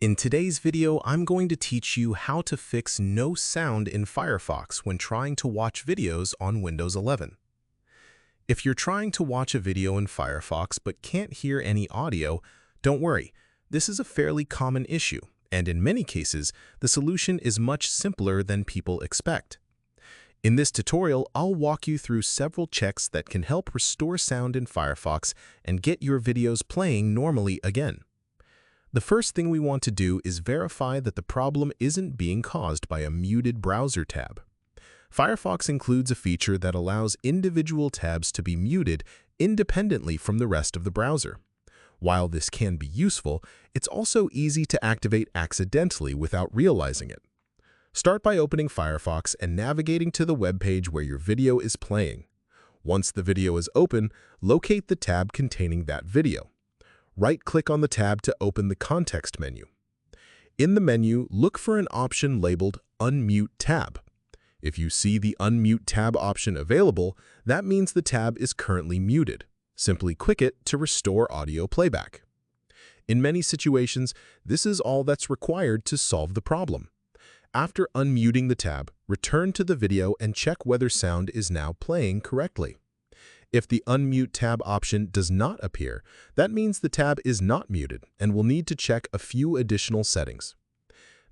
In today's video, I'm going to teach you how to fix no sound in Firefox when trying to watch videos on Windows 11. If you're trying to watch a video in Firefox but can't hear any audio, don't worry. This is a fairly common issue, and in many cases, the solution is much simpler than people expect. In this tutorial, I'll walk you through several checks that can help restore sound in Firefox and get your videos playing normally again. The first thing we want to do is verify that the problem isn't being caused by a muted browser tab. Firefox includes a feature that allows individual tabs to be muted independently from the rest of the browser. While this can be useful, it's also easy to activate accidentally without realizing it. Start by opening Firefox and navigating to the web page where your video is playing. Once the video is open, locate the tab containing that video. Right-click on the tab to open the context menu. In the menu, look for an option labeled Unmute Tab. If you see the Unmute Tab option available, that means the tab is currently muted. Simply click it to restore audio playback. In many situations, this is all that's required to solve the problem. After unmuting the tab, return to the video and check whether sound is now playing correctly. If the Unmute Tab option does not appear, that means the tab is not muted and will need to check a few additional settings.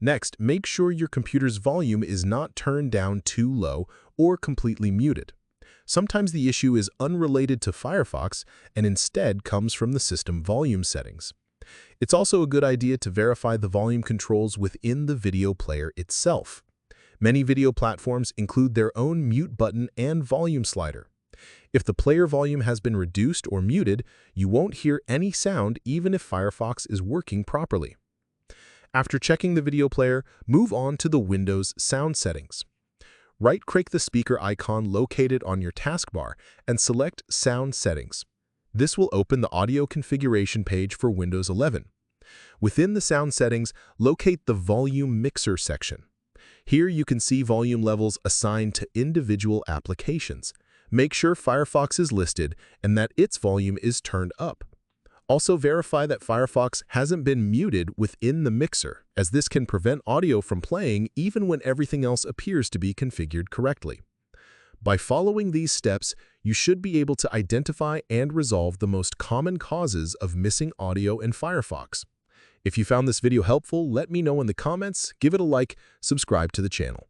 Next, make sure your computer's volume is not turned down too low or completely muted. Sometimes the issue is unrelated to Firefox and instead comes from the system volume settings. It's also a good idea to verify the volume controls within the video player itself. Many video platforms include their own mute button and volume slider. If the player volume has been reduced or muted, you won't hear any sound even if Firefox is working properly. After checking the video player, move on to the Windows sound settings. Right-click the speaker icon located on your taskbar and select Sound Settings. This will open the audio configuration page for Windows 11. Within the sound settings, locate the Volume Mixer section. Here you can see volume levels assigned to individual applications. Make sure Firefox is listed and that its volume is turned up. Also verify that Firefox hasn't been muted within the mixer, as this can prevent audio from playing even when everything else appears to be configured correctly. By following these steps, you should be able to identify and resolve the most common causes of missing audio in Firefox. If you found this video helpful, let me know in the comments, give it a like, subscribe to the channel.